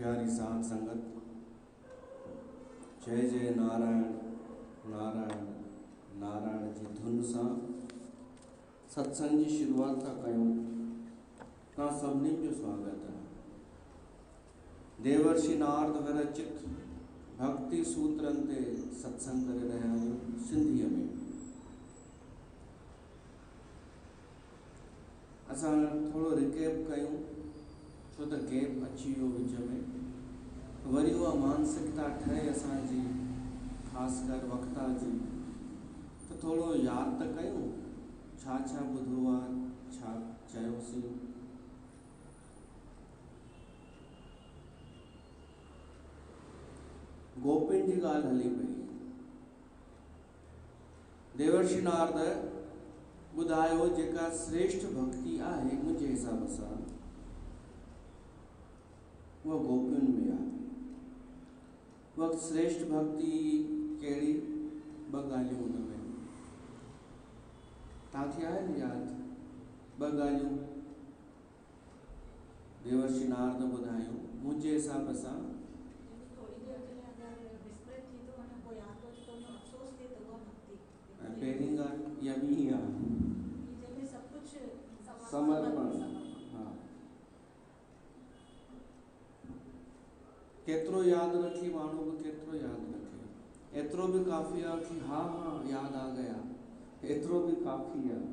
प्यारी साध संगत, जय जय नारायण नारायण नारायण जी धुन सां सत्संग जी शुरूआत था कयूं। तव्हां सभिनी जो स्वागत है। देवर्षि नारद विरचित भक्ति सूत्रन ते सत्संग करे रहिया आहियूं सिंधीअ में। असां थोड़ो रिकेप कयूं छो त गैप अची वियो विच में, वरी उहा मानसिकता ठहे असांजी ख़ासि कर वक्ता जी, त थोड़ो यादि त कयूं छा छा ॿुधो आहे, छा चयोसीं। गोपिन जी ॻाल्हि हली पई। देवर्षि नारद ॿुधायो जेका श्रेष्ठ भक्ति आहे मुंहिंजे हिसाब सां वो गोपियुनि में आहे। वह श्रेष्ठ भक्ति कहिड़ी? ॿ ॻाल्हियूं हुन में तव्हांखे आहे न यादि? ॿ ॻाल्हियूं देवर्षि नारद ॿुधायूं मुंहिंजे हिसाब सां। पहिरीं ॻाल्हि इहा ॿी आहे समर्पण। हाँ, केतिरो यादि रखी माण्हू बि केतिरो यादि रखे। एतिरो बि काफ़ी आहे कि हाँ हाँ यादि आ गया, एतिरो बि काफ़ी आहे।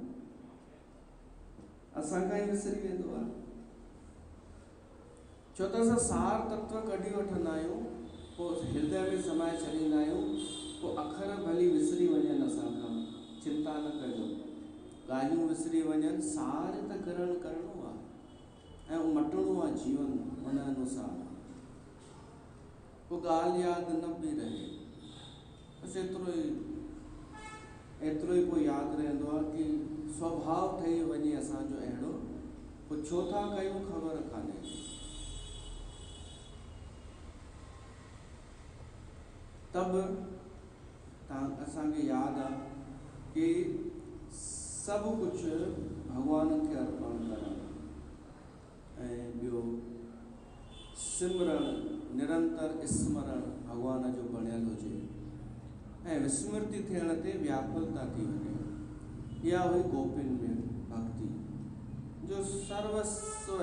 असां खां ई विसरी वेंदो आहे छो त असां सार तत्व कढी वठंदा आहियूं, पोइ हृदय में समाए छॾींदा आहियूं, पोइ अखर भली विसरी वञनि असां खां, चिंता न कजो। ॻाल्हियूं विसरी वञनि, सार त ग्रहण करिणो आहे ऐं मटिणो आहे जीवन उन अनुसार। पोइ ॻाल्हि यादि न बि रहे, बसि एतिरो ई पोइ यादि रहंदो आहे कि स्वभाव ठही वञे असांजो अहिड़ो, पोइ छो था कयूं ख़बर कान्हे। तब असांखे यादि आहे कि सभु कुझु भॻवान खे अर्पण करणु ऐं ॿियो सिमरण, निरंतर स्मरण भॻवान जो बणियल हुजे ऐं विस्मृति थियण ते व्याकुलता थी वञे। इहा हुई गोपिन में भक्ति, जो सर्वस्व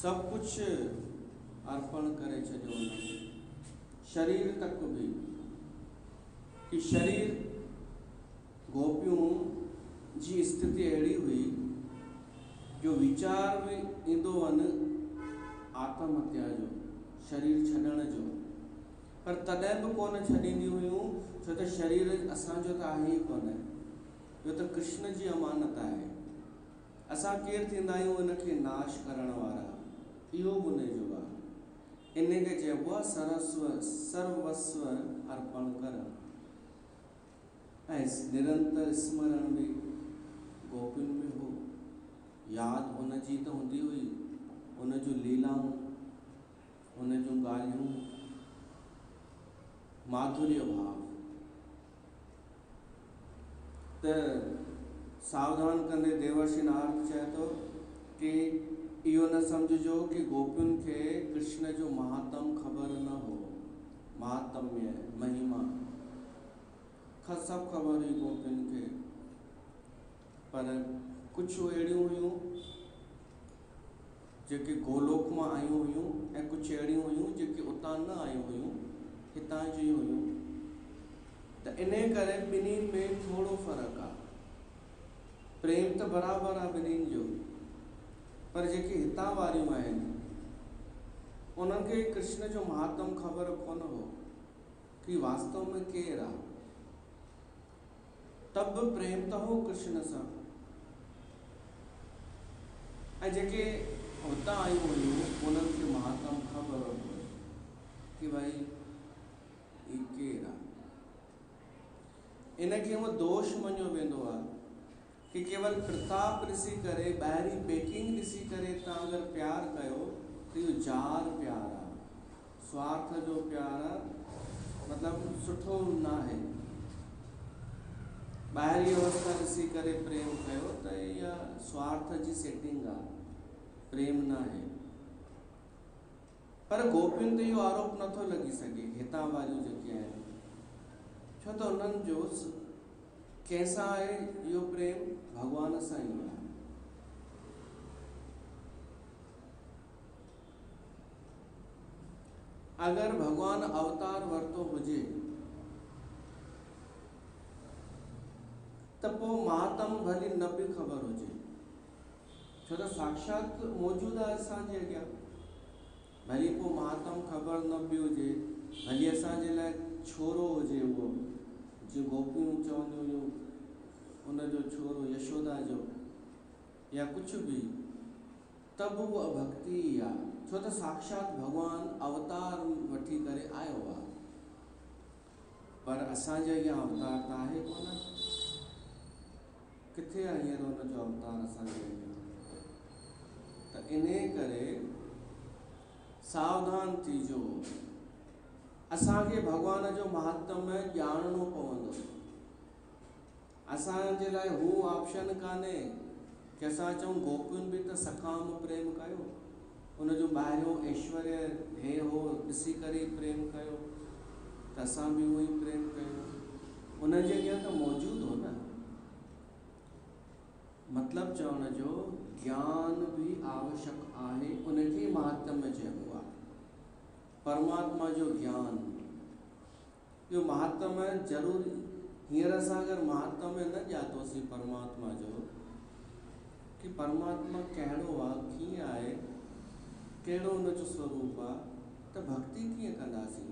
सब कुछ अर्पण करे छॾियो उन्हनि, शरीर तक भी, कि शरीर गोपियों जी स्थिति अहिड़ी हुई जो वीचार में ईंदो वञे आत्महत्या जो, शरीर छॾण जो, पर तॾहिं बि कोन छॾींदी हुयूं छो त शरीर असांजो त आहे ई कोन, इहो त कृष्ण जी अमानत आहे। असां केरु थींदा आहियूं इनखे नाश करण वारा। इहो बि उन जो आहे। इन खे चइबो आहे सर्वस्व अर्पण करणु। ऐं निरंतर स्मरण बि गोपियुनि में हो। यादि हुनजी त हूंदी हुई, हुन जूं लीलाऊं, हुन जूं ॻाल्हियूं, माधुर्य भाव। त सावधान कंदे देवर्षि नारद चए थो कि इहो न सम्झिजो कि गोपियुनि खे कृष्ण जो महात्म ख़बर न हो। महात्म्य महिमा सभु ख़बर हुई गोपियुनि खे, पर कुझु अहिड़ियूं हुयूं जेके गोलोक मां आयूं हुयूं ऐं कुझु अहिड़ियूं हुयूं जेके उतां न आयूं हुयूं, हितां जी हुयूं। त इन करे ॿिन्हिनि में थोरो फ़र्क़ु आहे। प्रेम त बराबरि आहे ॿिन्हिनि जो, पर जेके हितां वारियूं आहिनि उन्हनि खे कृष्ण जो महात्म ख़बर कोन हो कि वास्तव में केरु आहे। तब बि प्रेम त हो कृष्ण सां। ऐं जेके हुतां आयूं हुयूं उन्हनि खे महात्म ख़बर हो कि भाई ही केरु आहे। इनखे उहो दोष मञियो वेंदो आहे कि केवल प्रताप ॾिसी करे, ॿाहिरीं पैकिंग ॾिसी करे तव्हां अगरि प्यारु कयो त इहो जार प्यारु आहे, स्वार्थ जो प्यारु आहे, मतिलबु सुठो न आहे। ॿाहिरीं अवस्था ॾिसी करे प्रेम कयो त इहा स्वार्थ जी सेटिंग आहे, प्रेम न आहे। पर गोपियुनि ते इहो आरोप नथो लॻी सघे, हितां वारियूं जेके आहिनि, छो त हुननि जो कंहिंसां आहे इहो प्रेम, भॻवान सां ई आहे। अगरि भॻवान अवतार वरितो हुजे त पोइ महात्म भली न बि ख़बर हुजे, छो त साक्षात मौजूदु आहे असांजे अॻियां। भली पोइ महात्म ख़बर न बि हुजे, भली असांजे लाइ छोरो हुजे उहो, जीअं गोपियूं चवंदियूं हुयूं उनजो छोरो यशोदा जो, या कुझु बि, त बि उहा भक्ति ई आहे। छो त साक्षात भॻवानु अवतार वठी करे आयो आहे। पर असांजे अॻियां अवतार त आहे कोन। किथे आहे हींअर हुनजो अवतार असांजे अॻियां? त इन करे सावधान थीजो। असांखे भॻवान जो महात्म्य ॼाणणो पवंदो। असांजे लाइ हू ऑप्शन कान्हे कि असां चऊं गोपियुनि बि त सखाम प्रेम कयो, उनजो ॿाहिरियों ऐश्वर्य हे हो ॾिसी करे प्रेम कयो, त असां बि उहो ई प्रेम कयूं। उनजे अॻियां त मौजूदु हो न। मतिलबु चवण जो ज्ञान बि आवश्यक आहे, उनखे महात्म्य चइबो आहे। परमात्मा जो ज्ञान, इहो महात्म्य ज़रूरी। हींअर असां अगरि महात्म्य न ॼातोसीं परमात्मा जो, कि परमात्मा कहिड़ो आहे, कीअं आहे, कहिड़ो हुनजो स्वरूप आहे, त भक्ति कीअं कंदासीं?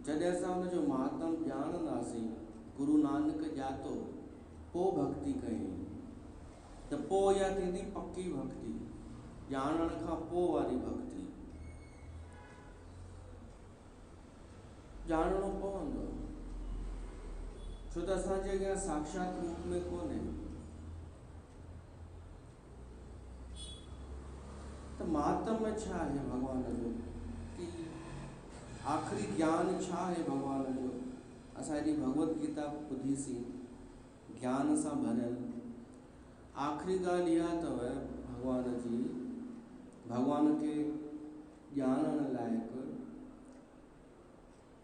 जॾहिं असां हुनजो महात्म्य ॼाणंदासीं, गुरु नानक ॼातो, पोइ भक्ति कयूं, त पोइ इहा थींदी पक्की भक्ति, ॼाणण खां पोइ वारी भक्ति। ॼाणणो पवंदो, छो त असांजे अॻियां साक्षात रूप में कोन्हे। त महात्म्य छा आहे भॻवान जो, कि आख़िरी ज्ञान छा आहे भॻवान जो? असां हेॾी भगवत गीता ॿुधीसीं, ज्ञान सां भरियल। आख़िरी ॻाल्हि इहा अथव भॻवान जी, भॻवान खे ॼाणण लाइक़ु,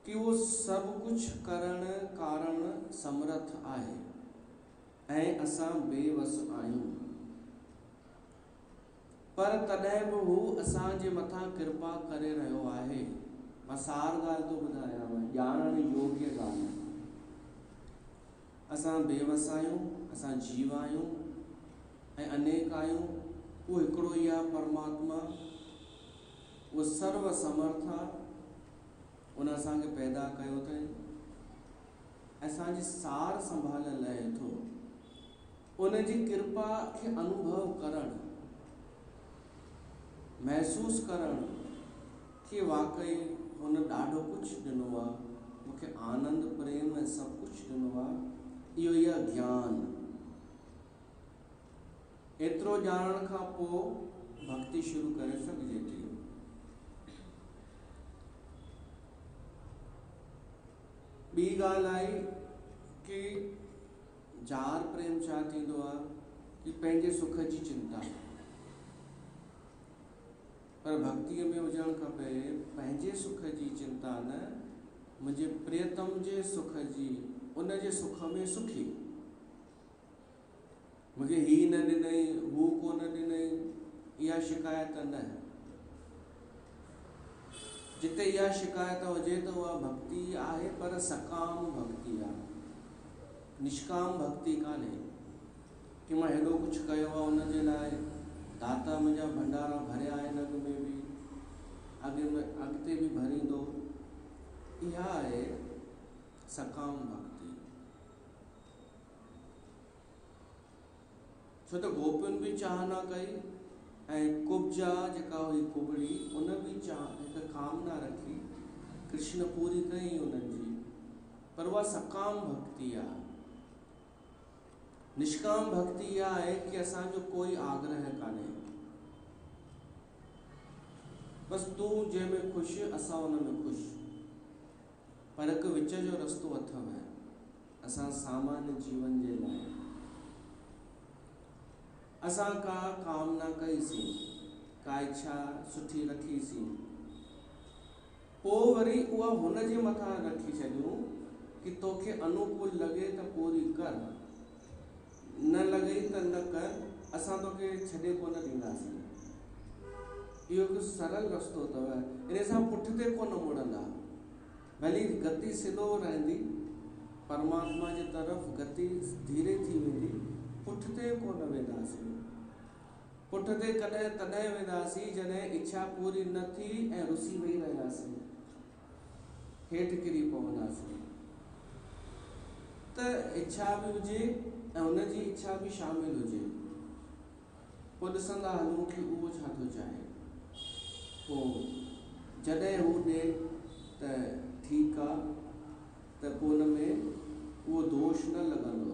कि उहो सभु कुझु करण कारण समर्थ आहे ऐं असां बेवस आहियूं। पर तॾहिं बि हू असांजे मथां कृपा करे रहियो आहे। मां सार ॻाल्हि थो ॿुधायांव, ॼाणण योग्य ॻाल्हि। असां बेवस आहियूं, असां जीव आहियूं ऐं अनेक आहियूं। उहो हिकिड़ो ई आहे परमात्मा, उहो सर्व समर्थ आहे। उन असांखे पैदा कयो अथई, असांजी सार संभाल लहे थो। उन जी कृपा खे अनुभव करण, महसूस करण कि वाकई हुन ॾाढो कुझु ॾिनो आहे, मूंखे आनंद प्रेम ऐं सभु कुझु ॾिनो आहे। इहो ई आहे ज्ञान। एतिरो ॼाणण खां पोइ भक्ति शुरू करे सघिजे थी। ॿी ॻाल्हि आई कि जार प्रेम छा थींदो आहे कि पंहिंजे सुख जी चिंता, पर भक्तिअ में हुजणु खपे पंहिंजे सुख जी चिंता न, मुंहिंजे प्रियतम जे सुख जी, उन जे सुख में सुखी। मूंखे ही न ॾिनई, हू कोन ॾिनई, इहा शिकायत न। जिते इहा शिकायत हुजे त उहा भक्ति आहे, पर सकाम भक्ति आहे, निष्काम भक्ति कान्हे कि मां हेॾो कुझु कयो आहे उन जे लाइ, दाता मुंहिंजा भंडारा भरिया आहिनि, अॻ में बि अॻिते बि भरींदो। इहा आहे सकाम भक्ति। छो त गोपियुनि बि चाह न कई ऐं कुब्जा जेका हुई कुबड़ी, उन बि हिकु कामना रखी, कृष्ण पूरी कई उन्हनि जी, पर उहा सकाम भक्ति आहे। निष्काम भक्ति इहा आहे कि असांजो कोई आग्रह कान्हे, बसि तूं जंहिंमें ख़ुशि, असां उन में ख़ुशि। पर हिकु विच जो रस्तो अथव असां सामान्य जीवन जे लाइ। असां का कामना कईसीं, का इच्छा सुठी रखीसीं, पोइ वरी उहा हुन जे मथां रखी छॾियूं कि तोखे अनुकूल लॻे त पूरी कर, न लॻई त न कर, असां तोखे छॾे कोन ॾींदासीं। इहो हिकु सरल रस्तो अथव, इन सां पुठिते कोन मुड़ंदा। भली गति सिधो रहंदी, परमात्मा जे तरफ़ गति धीरे थी वेंदी, पुठिते कोन वेंदासीं। पुठिते कॾहिं तॾहिं वेंदासीं जॾहिं इच्छा पूरी न थी ऐं रुसी वेही रहियासीं, हेठि किरी पवंदासीं। त इच्छा बि हुजे ऐं हुनजी इच्छा बि शामिल हुजे, पोइ ॾिसंदा हलूं कि उहो छा थो चाहे। पोइ जॾहिं हू ॾे त ठीकु आहे, त पोइ हुन में उहो दोष न लॻंदो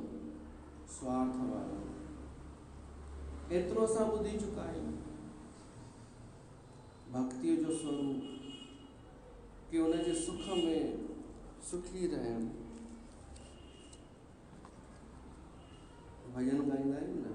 स्वार्थ वारो। एतिरो असां ॿुधी चुका आहियूं भक्तिअ जो स्वरूप, कि हुनजे सुख में सुखी रहण। भॼन ॻाईंदा आहियूं न,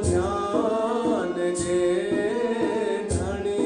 ध्यान दे धनी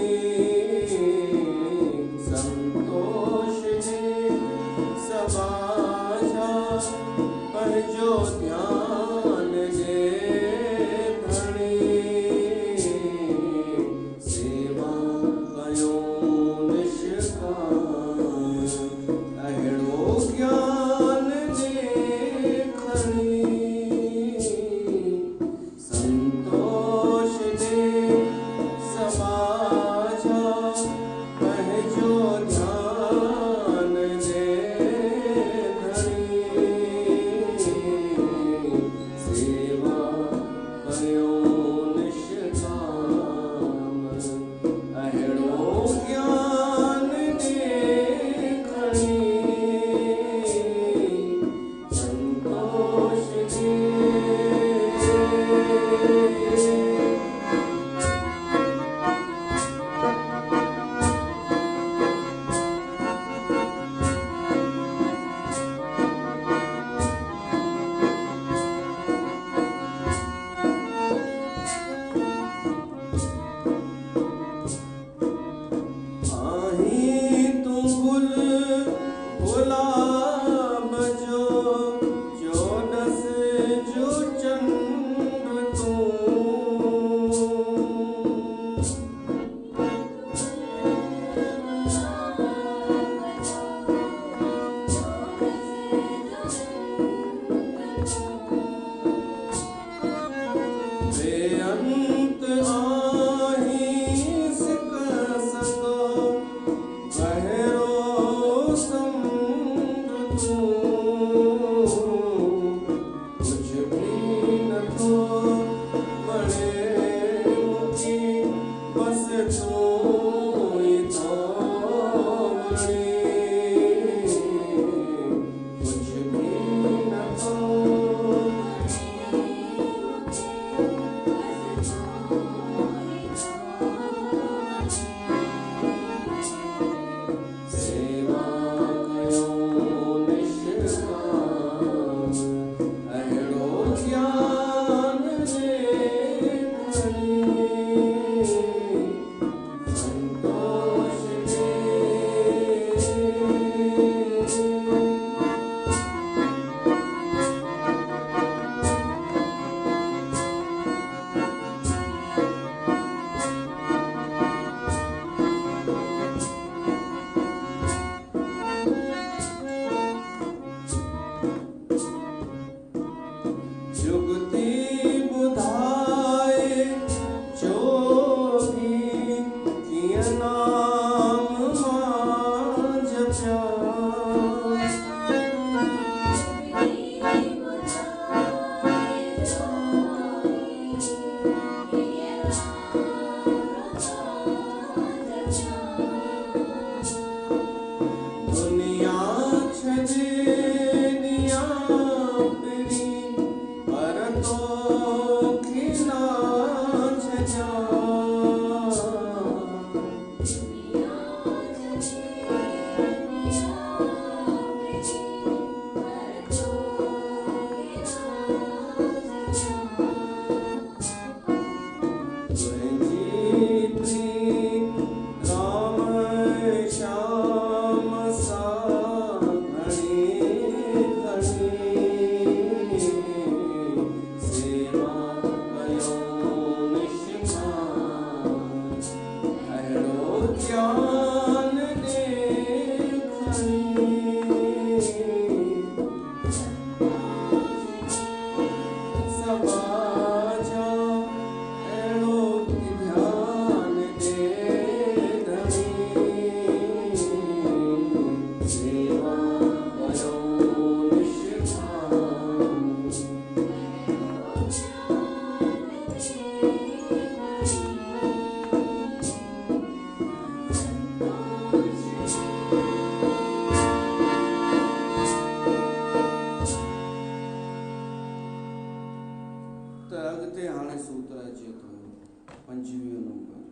25 नंबर,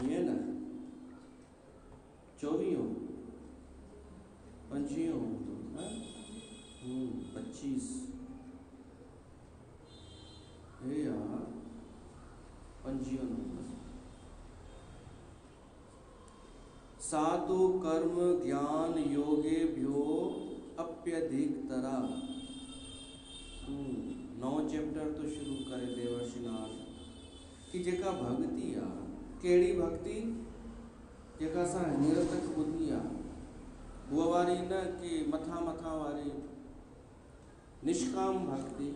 ईअं न 24 25 हूंदो न 25 हे यार 25 नंबर। साधु कर्म ज्ञान योगे भ्यो अप्यधिकतरा। 9 चैप्टर तो शुरू करे देवर्षि नारद कि जेका भक्ति आ, कहिड़ी भक्ति जेका असां हींअर तक ॿुधी आहे, उहा वारी न कि मथां वारी निष्काम भक्ति,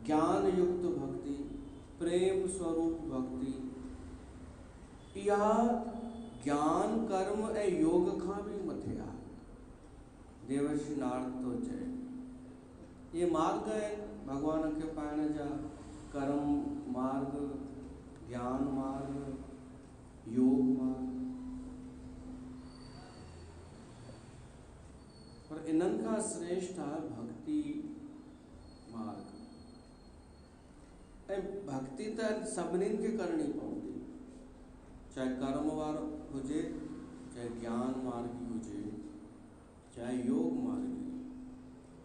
ज्ञान युक्त भक्ति, प्रेम स्वरूप भक्ति, इहा ज्ञान कर्म ऐं योग खां बि मथे आहे। देवर्षि नारद तो चए ये मार्ग आहिनि भगवान खे पाइण जा, कर्म मार्ग, ज्ञान मार्ग, योग मार्ग। पर इन्हनि खां श्रेष्ठ आहे भक्ति मार्ग। ऐं भक्ति त सभिनीनि खे करणी पवंदी, चाहे कर्म वारो हुजे, चाहे ज्ञान मार्गी हुजे, चाहे योग मार्गी।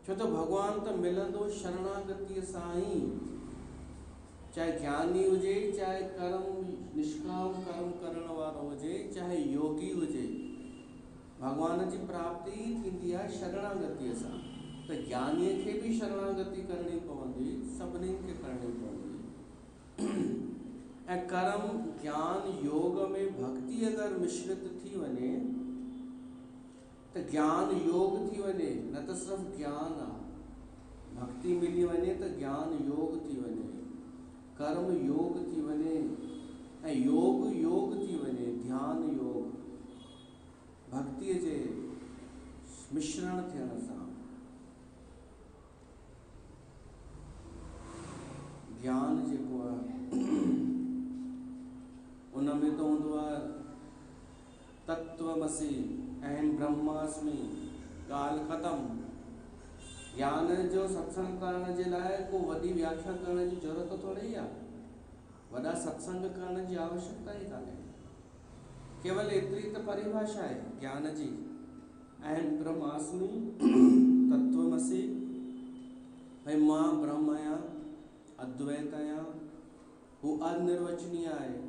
छो त भगवान त मिलंदो शरणागतीअ सां ई, चाहे ज्ञानी हुजे, चाहे कर्म निष्काम कर्म करण वारो हुजे, चाहे योगी हुजे, भगवान जी प्राप्ति थींदी आहे शरणागतीअ सां। त ज्ञानीअ खे बि शरणागति करणी पवंदी, सभिनीनि खे करणी पवंदी। ऐं कर्म ज्ञान योग में भक्ति अगरि मिश्रित थी वञे त ज्ञान योग थी वञे, न त सिर्फ़ु ज्ञान आहे। भक्ति मिली वञे त ज्ञान योग थी वञे, कर्म योग थी वञे, ऐं योग थी वञे, ध्यान योग भक्तिअ जे मिश्रण थियण सां। ज्ञान जेको आहे उन में त हूंदो आहे तत्वमसि अहम ब्रह्मास्मि, ॻाल्हि ख़तमु। ज्ञान जो सत्संग करण जे लाइ को वॾी व्याख्या करण जी ज़रूरत थोरी आहे, वॾा सत्संग करण जी आवश्यकता ई कान्हे। केवल एतिरी त परिभाषा आहे ज्ञान जी, अहम ब्रह्मास्मि, तत्वमसि, भई मां ब्रह्म आहियां, अद्वैत आहियां, हू अनिर्वचनीय आहे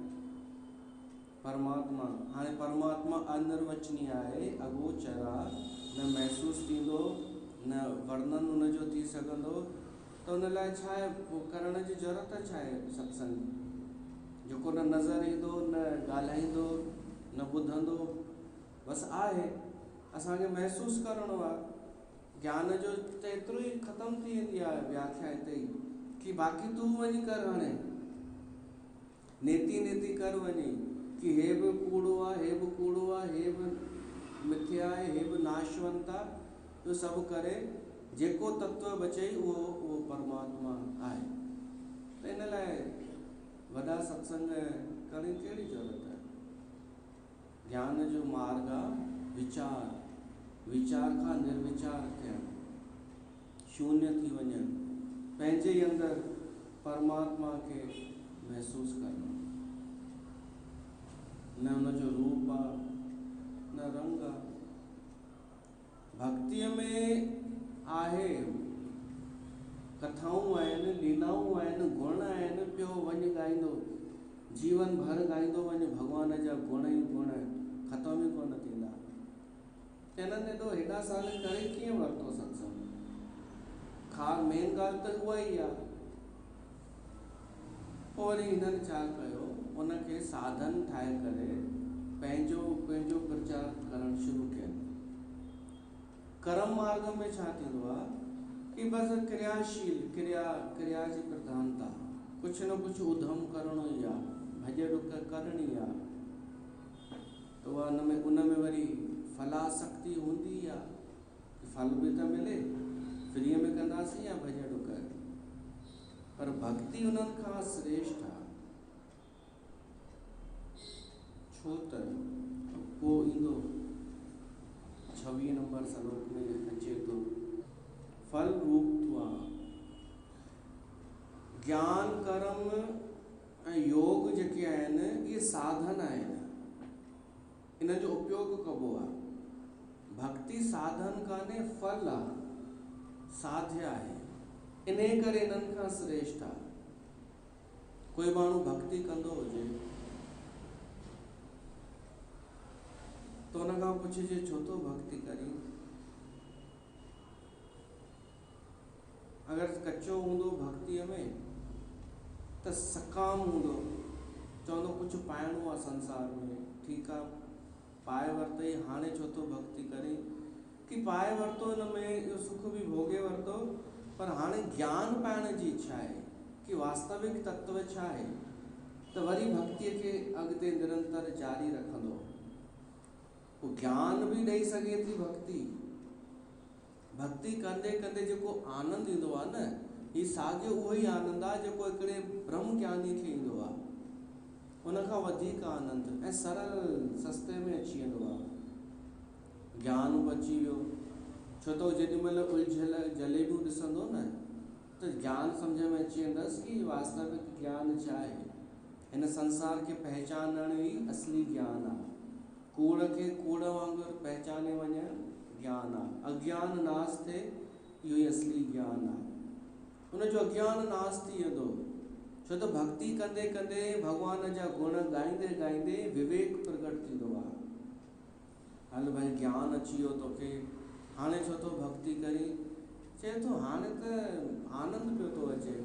परमात्मा। हाणे परमात्मा अनिर्वचनीय आहे, अगोचर आहे, न महसूस थींदो, न वर्णन हुनजो थी सघंदो, त हुन लाइ छा आहे करण जी ज़रूरत छा आहे सत्संग, जेको न नज़र ईंदो, न ॻाल्हाईंदो, न ॿुधंदो, बसि आहे असांखे महसूस करणो आहे। ज्ञान जो त एतिरो ई ख़तमु थी वेंदी आहे व्याख्या हिते ई, कि बाक़ी तूं वञी कर, हाणे नेति कर वञी कि हे बि कूड़ो आहे, हे बि कूड़ो आहे, हे बि मिथ्या आहे, हे बि नाशवंत आहे, इहो सभु करे जेको तत्व बचई उहो परमात्मा आहे। त इन लाइ वॾा सत्संग करण जी कहिड़ी ज़रूरत आहे। ज्ञान जो मार्ग आहे विचार, विचार खां निर्विचार थियणु, शून्य थी वञणु, पंहिंजे ई अंदरि परमात्मा खे महसूस करणु। न हुनजो रूप आहे, न रंग आहे। भक्तिअ में आहे कथाऊं आहिनि, लीलाऊं आहिनि, गुण आहिनि, पियो वञ ॻाईंदो, जीवन भर ॻाईंदो वञ भॻवान जा गुण ई गुण, ख़तम ई कोन थींदा। हिननि हेॾा साल करे कीअं वरितो सत्संग? मेन ॻाल्हि त उहा ई आहे। पोइ वरी हिननि छा कयो, उनखे साधन ठाहे करे पंहिंजो प्रचार करणु शुरू कयो। कर्म मार्ग में छा थींदो आहे कि बसि क्रियाशील, क्रिया जी प्रधानता, कुझु न कुझु उधम करणो ई आहे, भॼ डुक करणी आहे। त उन में वरी फलासक्ति हूंदी आहे, फल बि त मिले, फ्रीअ में कंदासीं या भॼ डुक। पर भक्ति उन्हनि खां श्रेष्ठ आहे। छो त पोइ ईंदो 26 नंबर श्लोक में अचे थो, फल रूप त्वा ज्ञान कर्म ऐं योग जेके आहिनि इहे साधन आहिनि, इन जो उपयोग कबो आहे। भक्ति साधन कान्हे, फल आहे, साध्य आहे, इन करे इन्हनि खां श्रेष्ठ आहे। कोई माण्हू भक्ति कंदो हुजे त हुन खां पुछिजे छो थो भक्ति करी। अगरि कचो हूंदो भक्तिअ में त सकाम हूंदो, चवंदो कुझु पाइणो आहे संसार में, ठीकु आहे पाए वरितई, हाणे छो थो भक्ति करे, कि पाए वरितो हिन में इहो सुख बि भोगे वरितो, पर हाणे ज्ञान पाइण जी इच्छा आहे कि वास्तविक तत्व छा आहे, त वरी भक्तिअ खे अॻिते निरंतर जारी रखंदो। पोइ ज्ञान बि ॾेई सघे थी भक्ति। भक्ति कंदे कंदे जेको आनंद ईंदो आहे न, ही साॻियो उहो ई आनंद आहे जेको हिकिड़े ब्रह्म ज्ञानी खे ईंदो आहे, उन खां वधीक आनंद ऐं सरल सस्ते में अची वेंदो आहे। ज्ञान बची वियो, छो त जेॾी महिल उलझियल जलेबियूं ॾिसंदो न त ज्ञान सम्झ में अची वेंदसि कि वास्तविक ज्ञान छा आहे। हिन संसार खे पहचानण ई असली ज्ञान आहे। कूड़ खे कूड़ वांगुरु पहचाने वञणु ज्ञान आहे। अज्ञान नाश थिए, इहो ई असली ज्ञान आहे। उनजो अज्ञान नाश थी वेंदो, छो त भक्ति कंदे कंदे भॻवान जा गुण ॻाईंदे ॻाईंदे विवेक प्रगट थींदो आहे। हल भाई ज्ञान अची वियो तोखे, हाणे छो थो भक्ति करी, चए थो हाणे त आनंद पियो थो अचे,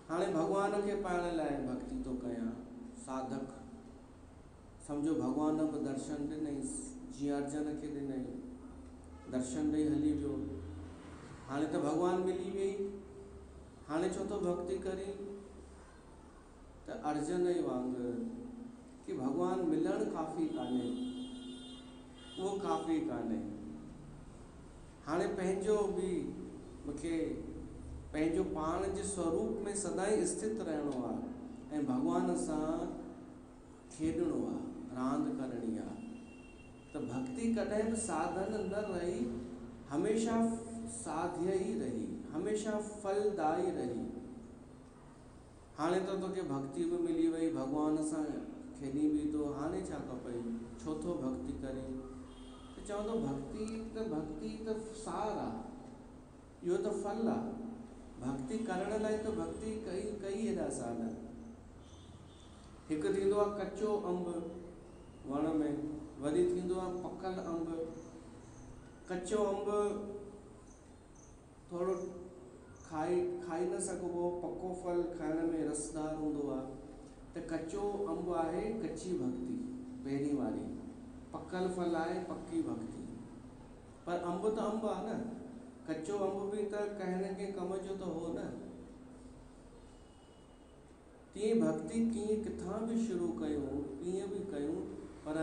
हाणे भॻवान खे पाइण लाइ भक्ति थो कयां। साधक सम्झो भॻवान बि दर्शन ॾिनई, जीअं अर्जन खे ॾिनई, दर्शन ॾेई हली वियो, हाणे त भॻवान मिली वई, हाणे छो थो भक्ति करी, त अर्जन ई वांगुरु कि भॻवान मिलणु काफ़ी कान्हे, उहो काफ़ी कान्हे। हाणे पंहिंजो बि मूंखे पंहिंजो पाण जे स्वरूप में सदाईं स्थित रहणो आहे ऐं भॻवान सां खेॾणो आहे, रांदि करणी आहे। त भक्ति कॾहिं बि साधन न रही, हमेशह साध्य ई रही, हमेशह फलदायी रही। हाणे त तोखे भक्ति बि मिली वई, भॻवान सां खेॾी बि थो, हाणे छा खपई, छो थो भक्ति करे। त चवंदो भक्ति त सार आहे, इहो त फल आहे। भक्ति करण लाइ त भक्ति कई हेॾा साल। हिकु थींदो आहे कचो अंब वण में, वरी थींदो आहे पकल अंब। कचो अंब थोरो खाई न सघिबो, पको फल खाइण में रसदार हूंदो आहे। त कचो अंब आहे कची भक्ति पहिरीं वारी, पकल फल आहे पक्की भक्ति। पर अंब त अंब आहे न, कचो अंब बि त कंहिं न कंहिं कम जो त हो न। तीअं भक्ति कीअं किथां बि शुरू कयूं, कीअं बि कयूं, पर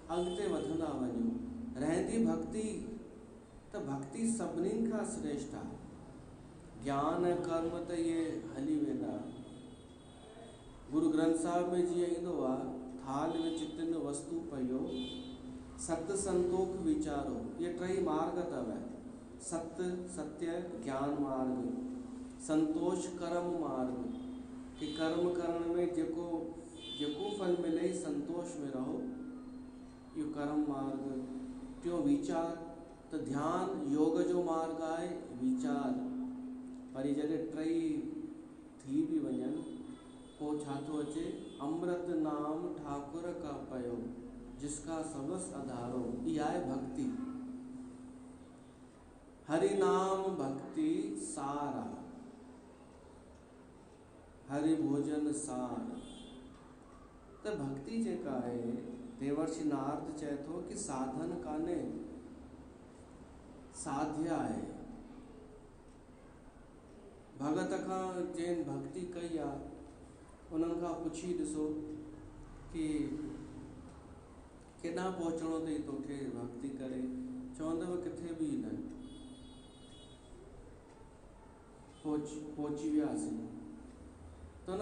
अॻिते वधंदा वञूं। रहंदी भक्ति त भक्ति सभिनीनि खां श्रेष्ठ आहे। ज्ञान ऐं कर्म त इहे हली वेंदा। गुरु ग्रंथ साहिब में जीअं ईंदो आहे, थाल में चितिन वस्तु पयो, सत संतोख वीचारो। इहे टई मार्ग अथव, सत्य सत्य ज्ञान मार्ग, संतोष कर्म मार्ग, कि कर्म करण में जेको फल मिले संतोष में रहो, इहो कर्म मार्ग। टियों वीचार, त ध्यान योग जो मार्ग आहे, वीचार। वरी जॾहिं टई थी बि वञनि, पोइ छा थो अचे, अमृत नाम ठाकुर का पयो, जिसका सबस आधारो। इहा आहे भक्ति। हरि नाम भक्ति सार आहे, हरि भोजन सार। त भक्ति जेका आहे, देवर्षि नारद चए थो कि साधन कान्हे, साध्य आहे। भगत खां जंहिं भक्ति कई आहे, उन्हनि खां पुछी ॾिसो कि केॾांहुं पहुचणो अथई तोखे भक्ति करे, चवंदव किथे बि न, पहुची वियासीं। त हुन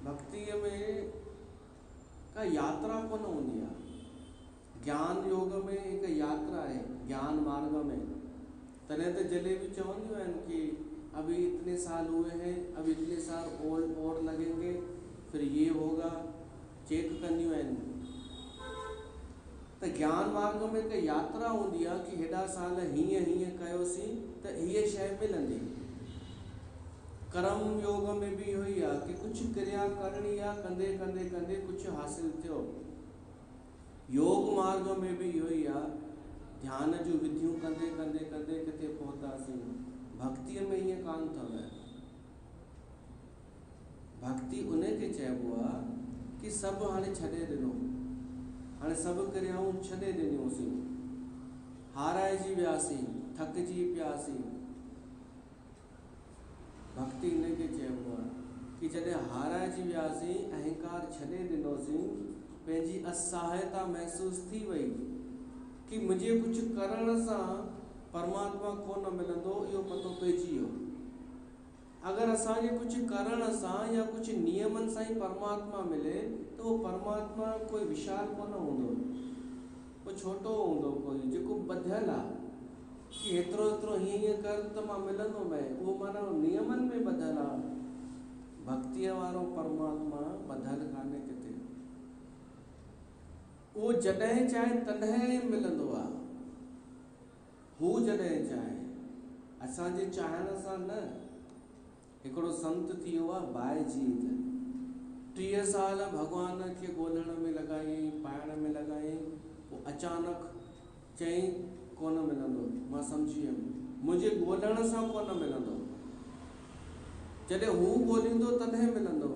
भक्तिअ में का यात्रा कोन हूंदी आहे। ज्ञान योग में हिकु यात्रा आहे, ज्ञान मार्ग में। तॾहिं त जलेबी चवंदियूं आहिनि कि अभी इतने साल हुए हैं, अभी इतने साल और लगेंगे, फिर ये होगा, चेक कंदियूं आहिनि। त ज्ञान मार्ग में हिकु यात्रा हूंदी आहे कि हेॾा साल हीअं हीअं कयोसीं त हीअ शइ मिलंदी। कर्म योग में भी इहो ई आहे कि कुछ क्रिया करणी आहे, कंदे कंदे कंदे कुछ हासिल थियो। योग मार्ग में भी इहो ई आहे, ध्यान जूं विधियूं कंदे कंदे कंदे किथे पहुतासीं। भक्ति में ईअं कान अथव। भक्ति उनखे चइबो आहे कि सभु हाणे छॾे ॾिनो, हाणे सभु क्रियाऊं छॾे ॾिनियूंसीं, हाराइजी वियासीं, थकिजी पियासीं। भक्ति इनखे चइबो आहे कि जॾहिं हाराइजी वियासीं, अहंकार छॾे ॾिनोसीं, पंहिंजी असहायता महसूस थी वई कि मुंहिंजे कुझु करण सां परमात्मा कोन मिलंदो, इहो पतो पइजी वियो। अगर असांजे कुछ करण सां या कुछ नियमन सां ही परमात्मा मिले तो वो परमात्मा कोई विशाल कोन हूंदो, वो छोटो हूंदो, कोई जेको बधियल आहे कि एतिरो एतिरो हीअं कर त मां मिलंदो मैं, उहो माना नियमन में बधियल आहे। भक्तिअ वारो परमात्मा बधियल कान्हे किथे, उहो जॾहिं चाहे तॾहिं मिलंदो आहे। हू जॾहिं चाहे, असांजे चाहिण सां न। हिकिड़ो संत थी वियो आहे बायजीत, 30 साल भगवान खे ॻोल्हण में लॻाई, पाइण में लॻाई, पोइ अचानक चई कोन मिलंदो। मां सम्झी वियुमि, मुंहिंजे ॻोल्हण सां कोन मिलंदो, जॾहिं हू ॻोल्हींदो तॾहिं मिलंदो।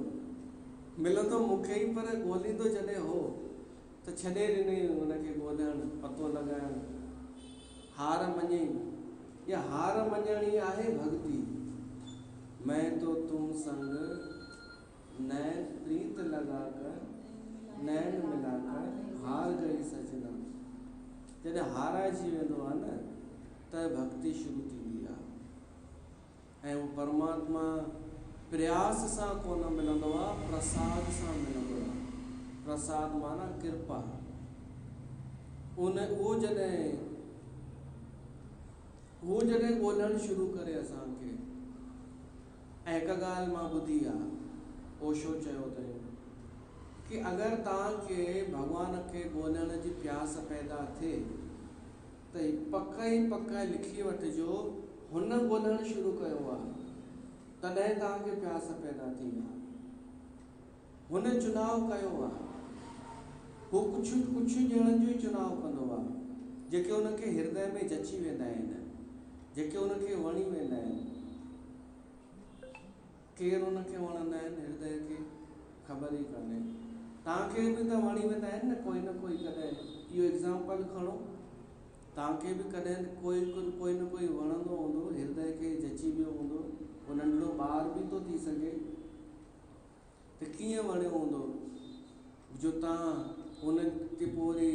मिलंदो मूंखे ई, पर ॻोल्हींदो जॾहिं हो त छॾे ॾिनई हुनखे ॻोल्हण, पतो लॻाइण, हार मञई। या हार मञणी आहे भक्ति। मैं तो तुम संग नैन प्रीत लगाकर, नैन मिलाकर हार गई सजना। जॾहिं हाराइजी वेंदो आहे न त भक्ति शुरू थींदी आहे। ऐं उहो परमात्मा प्रयास सां कोन मिलंदो आहे, प्रसाद सां मिलंदो आहे। प्रसाद माना कृपा। उहो जॾहिं ॻोल्हणु शुरू करे असांखे। ऐं हिकु ॻाल्हि मां ॿुधी आहे, ओशो चयो अथई कि अगरि तव्हांखे भॻवान खे ॻोल्हण जी प्यास पैदा थिए त पक ई पक लिखी वठिजो, हुन ॻोल्हणु शुरू कयो आहे, तॾहिं तव्हांखे प्यास पैदा थी आहे। हुन चुनाव कयो आहे, हू कुझु ॼणनि जो ई चुनाव कंदो आहे जेके हुनखे हृदय में जची वेंदा आहिनि, जेके हुनखे वणी वेंदा आहिनि। केरु हुनखे वणंदा आहिनि हृदय खे, ख़बर ई कान्हे। तव्हांखे बि त वणी वेंदा आहिनि न कोई कॾहिं। इहो एग्ज़ाम्पल खणो, तव्हांखे बि कॾहिं कोई न कोई वणंदो हूंदो, हृदय खे जची वियो हूंदो। उहो नंढड़ो ॿार बि थो थी सघे। त कीअं वणियो हूंदो जो तव्हां हुन ते पोइ वरी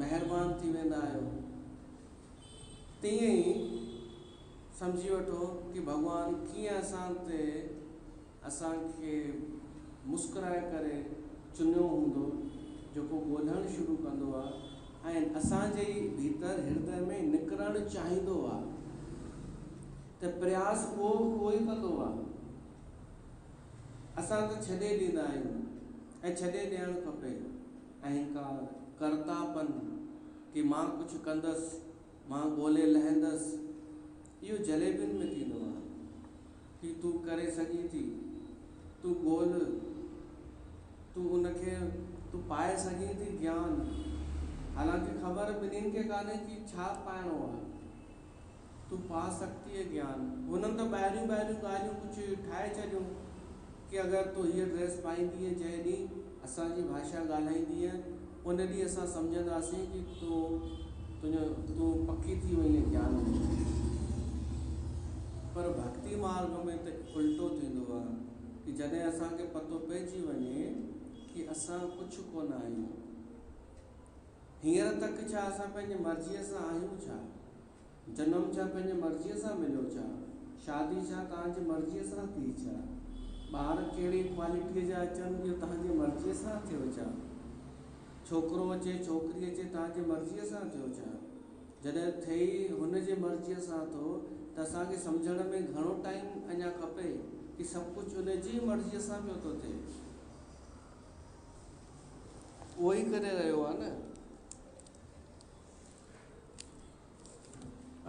महिरबान थी वेंदा आहियो। तीअं ई सम्झी वठो कि भॻवानु कीअं असांखे मुस्कुराए करे चुनियो हूंदो, जेको ॻोल्हणु शुरू कंदो आहे ऐं असांजे भीतर हृदय में निकिरणु चाहींदो आहे। त प्रयास उहो ई कंदो आहे। असां त छॾे ॾींदा आहियूं, ऐं छॾे ॾियणु खपे। अहंकार, कर्तापन, कि मां कुझु कंदसि, मां ॻोल्हे लहंदसि, इहो जलेबियुनि में थींदो आहे कि तूं करे सघीं थी, तूं ॻोल्ह, तूं पाए सघीं थी ज्ञान। हालांकि ख़बर ॿिन्हिनि खे कान्हे कि छा पाइणो आहे। तूं पा सघती है ज्ञान। हुननि त ॿाहिरियूं ॻाल्हियूं कुझु ठाहे छॾियूं कि अगरि तूं हीअ ड्रेस पाईंदीअ, जंहिं ॾींहुं असांजी भाषा ॻाल्हाईंदीअ, उन ॾींहुं असां सम्झंदासीं कि तूं पकी थी वई आहे ज्ञान में। पर भक्ति मार्ग में त उल्टो थींदो आहे कि जॾहिं असांखे पतो पइजी वञे कि असां कुझु कोन आहियूं। हींअर तक छा असां पंहिंजी मर्ज़ीअ सां आहियूं छा? जनम छा पंहिंजी मर्ज़ीअ सां मिलियो छा? शादी छा तव्हांजी मर्ज़ीअ सां थी छा? ॿार कहिड़ी क्वालिटीअ जा अचनि, इहो तव्हांजी मर्ज़ीअ सां थियो छा? छोकिरो अचे, छोकिरी अचे, तव्हांजी मर्ज़ीअ सां थियो छा? जॾहिं थिए हुनजे मर्ज़ीअ सां थो त असांखे सम्झण में घणो टाइम अञा खपे कि सभु कुझु उन जी मर्ज़ीअ सां पियो थो थिए। उहो ई करे रहियो आहे न।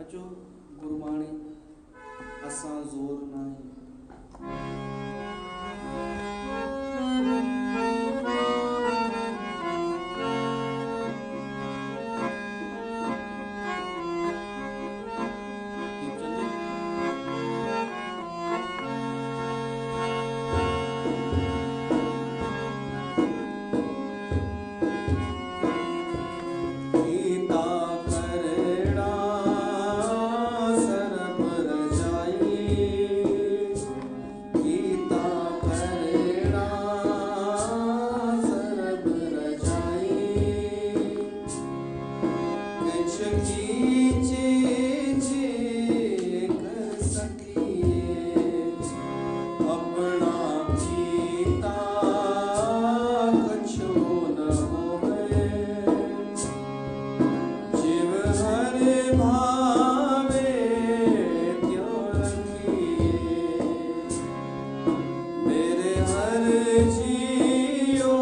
अचो गुरबाणी असां ज़ोर नाही। जियो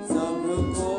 सबको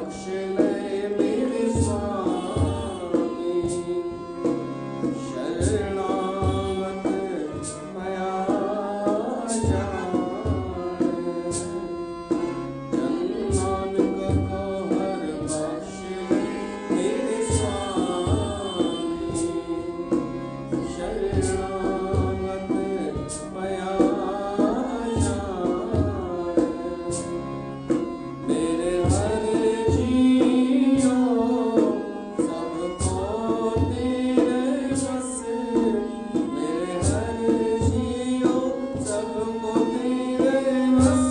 बख्श ले मेरे स्वामी, शरणागत पया जाए। जन नानक को हर बख्श ले मेरे स्वामी, शरणागत पया जाए। मेरे हर जियो सबको तेरे बस, मेरे हर जियो सबको तेरे बस।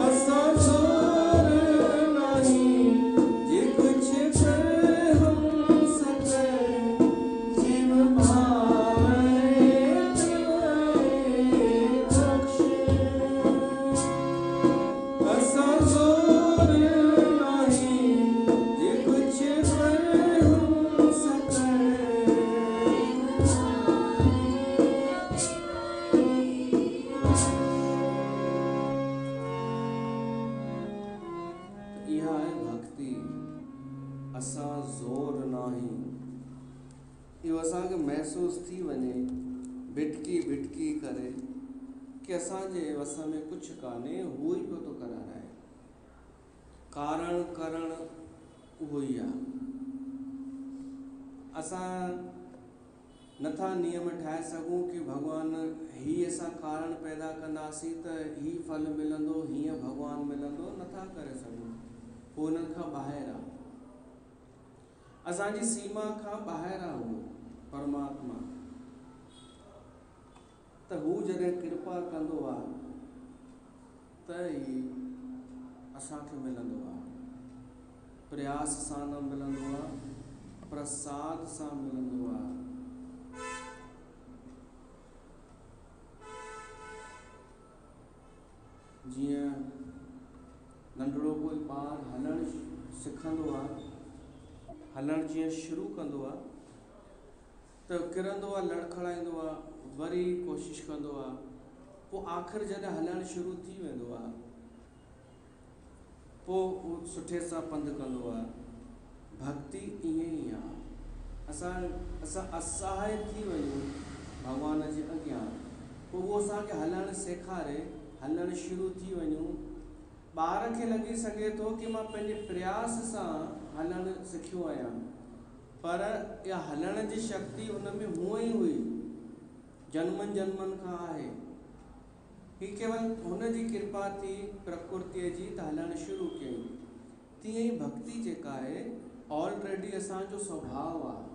असा जोर नहीं जे कुछ कर हम सके, जिव भाए तिवै बख्शे। असा जोर नहीं जे कुछ कर हम सके। इहा है भक्ति, असा जोर नाही। इहो असांखे महसूस थी वञे भिटकी भिटकी करे कि असांजे वस में कुझु कान्हे, उहो ई पियो थो कराए। कारण करण उहो ई आहे। असां नथा नियम ठाहे सघूं कि भॻवानु हीअ असां कारण पैदा कंदासीं त ही फल मिलंदो, हीअं भॻवानु मिलंदो, नथा करे सघूं। उहो हुननि खां ॿाहिरि आहे, असांजी सीमा खां ॿाहिरि आहे उहो परमात्मा। त हू जॾहिं कृपा कंदो आहे त ई असांखे मिलंदो आहे। प्रयास सां न मिलंदो आहे, प्रसाद सां मिलंदो आहे। जीअं नंढड़ो कोई ॿारु हलणु सिखंदो आहे, हलणु जीअं शुरू कंदो आहे त किरंदो आहे, लड़खड़ाईंदो आहे, वरी कोशिशि कंदो आहे, पोइ आख़िर जॾहिं हलणु शुरू थी वेंदो आहे, पोइ उहो सुठे सां पंधु कंदो आहे। भक्ति ईअं ई आहे। असां असहाय थी वञूं भॻवान जे अॻियां, पोइ उहो असांखे हलणु सेखारे, हलणु शुरू थी वञूं। ॿार खे लॻी सघे थो कि मां पंहिंजे प्रयास सां हलणु सिखियो आहियां, पर इहा हलण जी शक्ति उन में हूअं ई हुई, जन्मनि जन्मनि खां आहे। ही केवल हुन जी कृपा थी प्रकृतिअ जी त हलणु शुरू कयईं। तीअं ई भक्ति जेका आहे ऑलरेडी असांजो स्वभाव आहे।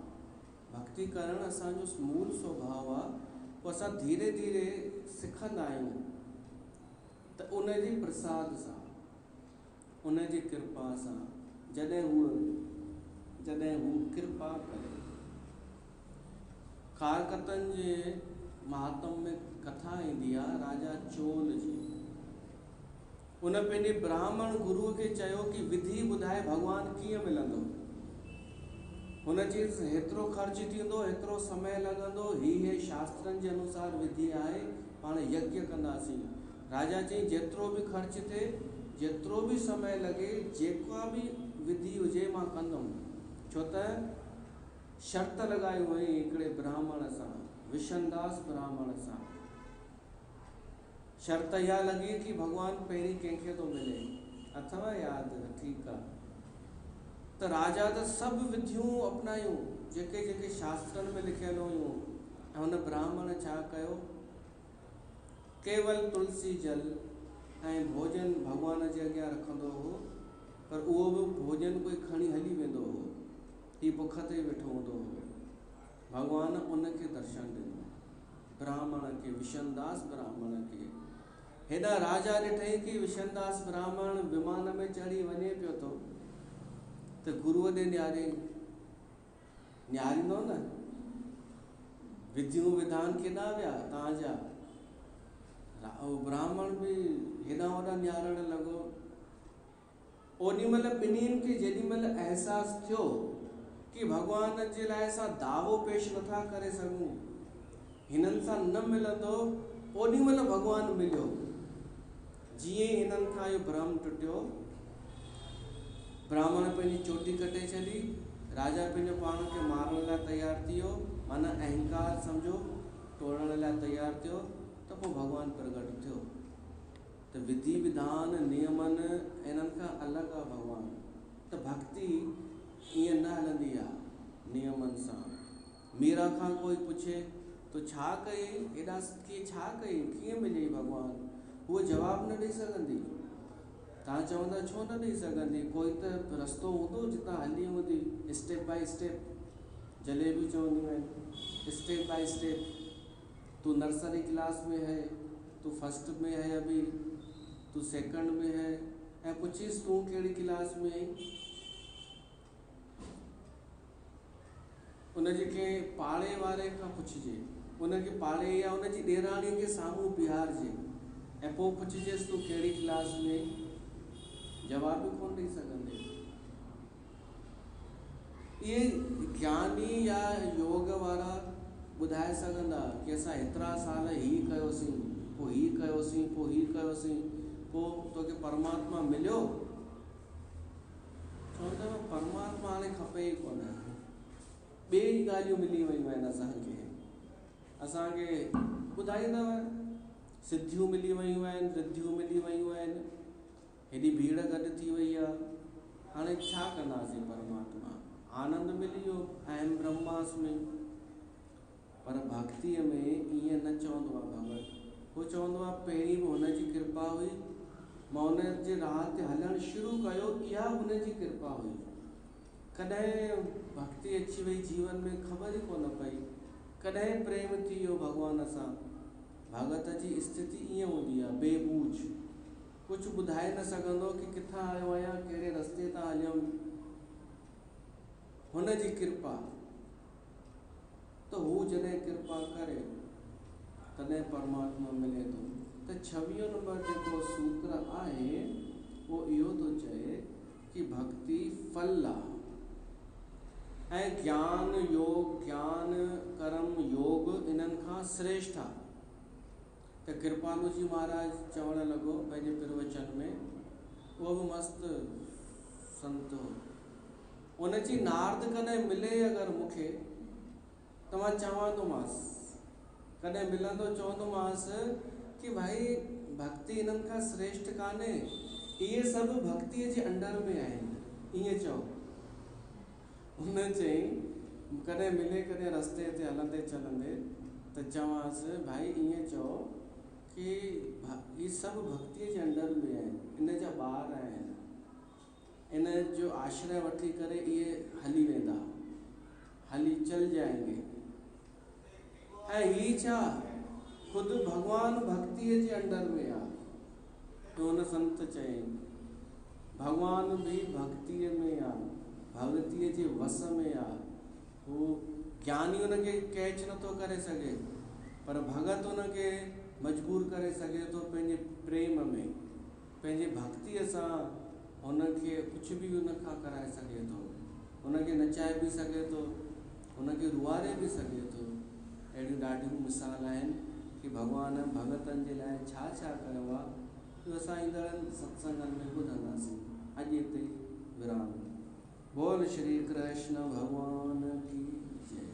भक्ति करणु असांजो मूल स्वभाव आहे। पोइ असां धीरे धीरे सिखंदा आहियूं त उन जी प्रसाद सां, उन जी कृपा सां, जॾहिं हू कृपा करे। कारकतन जे महात्म में कथा ईंदी आहे राजा चोल जी। उन पंहिंजे ब्राह्मण गुरुअ खे चयो कि विधि ॿुधाए भॻवानु कीअं मिलंदो। हुन चयईंसि हेतिरो ख़र्चु थींदो, हेतिरो समय लॻंदो, हे शास्त्रनि जे अनुसार विधि आहे, पाण यज्ञ कंदासीं। राजा चई जेतिरो बि ख़र्चु थिए, जेतिरो बि समय लॻे, जेका बि विधि हुजे मां कंदुमि। छो त शर्त लॻाई हुई हिकिड़े ब्राह्मण सां, विशनदास ब्राह्मण सां। शर्त इहा लॻी कि भॻवानु पहिरीं कंहिंखे थो मिले। अथव यादि? ठीकु आहे। त राजा त सभु विधियूं अपनायूं जेके जेके शास्त्रनि में लिखियल हुयूं। ऐं हुन ब्राह्मण छा कयो? केवल तुलसी जल ऐं भोजन भॻवान जे अॻियां रखंदो हो, पर उहो बि भोजन कोई खणी हली वेंदो हो, ही बुख ते वेठो हूंदो हो। भॻवानु उनखे दर्शन ॾिनो, ब्राह्मण खे, विशनदास ब्राह्मण खे। हेॾा राजा ॾिठई कि विशनदास ब्राह्मण विमान में चढ़ी वञे पियो थो त गुरुअ ॾे न्यारींदो न। विधियूं विधान केॾा विया तव्हांजा। ब्राह्मण बि हेॾा होॾा न्यारण लॻो। ओॾीमहिल ॿिन्हिनि खे जेॾीमहिल अहसासु थियो कि भॻवान जे लाइ असां दावो पेश नथा करे सघूं, हिननि सां न मिलंदो, ओॾीमहिल भॻवानु मिलियो। जीअं इन्हनि खां इहो भ्रम टुटियो, ब्राह्मण पंहिंजी चोटी कटे छॾी, राजा पंहिंजो पाण खे मारण लाइ तयारु थी वियो, माना अहंकार सम्झो तोड़ण लाइ तयारु थियो, त पोइ भॻवानु प्रगट थियो। त विधि विधान नियमनि इन्हनि खां अलॻि आहे भॻवानु। त भक्ति ईअं न हलंदी आहे नियमनि सां। मीरा खां कोई पुछे तो छा कई, एॾा छा कई, कीअं मिली भॻवानु, उहो जवाबु न ॾेई सघंदी। तव्हां चवंदा छो न ॾेई सघंदी, कोई त रस्तो हूंदो जितां हली हूंदी, स्टेप बाय स्टेप। जलेबी चवंदियूं आहिनि स्टेप बाय स्टेप। तू नर्सरी क्लास में है, तू फर्स्ट में है, अभी तू सेकंड में है, ऐं पुछीस तू कहिड़ी क्लास में आई। उनजे के पाड़े वारे खां पुछिजे, उनखे पाड़े या उनजी ॾेराणीअ खे साम्हूं बीहारजे ऐं पोइ पुछिजेसि तूं कहिड़ी क्लास में आई, जवाब कोन ॾेई सघंदे। इहे ज्ञानी या योग वारा ॿुधाए सघंदा कि असां हेतिरा साल ही कयोसीं, पोइ ही कयोसीं, पोइ ही कयोसीं, पोइ तोखे परमात्मा मिलियो। चवंदा परमात्मा हाणे खपे ई कोन, ॿिए ई ॻाल्हियूं मिली वियूं आहिनि असांखे ॿुधाईंदव, सिद्धियूं मिली वियूं आहिनि, रिद्धियूं मिली वियूं आहिनि, हेॾी भीड़ गॾु थी वई आहे, हाणे छा कंदासीं। परमात्मा आनंद मिली वियो अहम ब्रह्मास्मि। पर भक्तिअ में ईअं न चवंदो आहे भॻत, हू चवंदो आहे पहिरीं बि हुनजी कृपा हुई, मां हुन जे राह ते हलणु शुरू कयो, इहा हुनजी कृपा हुई। कॾहिं भक्ति अची वई जीवन में ख़बर ई कोन पई, कॾहिं प्रेम थी वियो भॻवान सां। भगत जी स्थिति ईअं हूंदी आहे, बेबूझ, कुझु ॿुधाए न सघंदो कि किथां आयो आहियां, कहिड़े रस्ते तां हलियुमि, हुनजी कृपा। त हू जॾहिं कृपा करे तॾहिं परमात्मा मिले थो। त 26 नंबर जेको सूत्र आहे उहो इहो थो चए कि भक्ति फल आहे ऐं ज्ञान योग, ज्ञान कर्म योग इन्हनि खां श्रेष्ठ आहे। त कृपालू जी महाराज चवणु लॻो पंहिंजे प्रवचन में, उहो बि मस्तु संत हो, उनजी नारद कॾहिं मिले अगरि मूंखे त मां चवंदोमांसि, कॾहिं मिलंदो चवंदोमांसि कि भाई भक्ति इन्हनि खां श्रेष्ठ कान्हे, इहे सभु भक्तिअ जे अंडर में आहिनि, ईअं चओ। हुन चई कॾहिं मिले, कॾहिं रस्ते ते हलंदे चलंदे त चवांसि भाई ईअं चओ कि इहे सभु भक्तिअ जे अंडर में आहिनि, इन जा ॿार आहिनि, इन जो आश्रय वठी करे इहे हली वेंदा, हली चल जाएंगे। ऐं ही छा, ख़ुदि भॻवानु भक्तिअ जे अंडर में आहे। तो हुन संत चयईं भॻवानु बि भक्तिअ में आहे, भगतीअ जे वस में आहे। हू ज्ञानी हुनखे कैच नथो करे सघे, पर भगत हुनखे मजबूर करे सघे थो पंहिंजे प्रेम में, पंहिंजे भक्तिअ सां हुनखे कुझु बि हुनखां कराए सघे थो, हुनखे नचाए बि सघे थो, हुनखे रुआरे बि सघे थो। अहिड़ियूं ॾाढियूं मिसाल आहिनि कि भॻवान भगतनि जे लाइ छा छा कयो आहे, इहो असां ईंदड़नि सत्संगनि में ॿुधंदासीं। अॼु हिते विराम। बोल श्री कृष्ण भगवान की जय।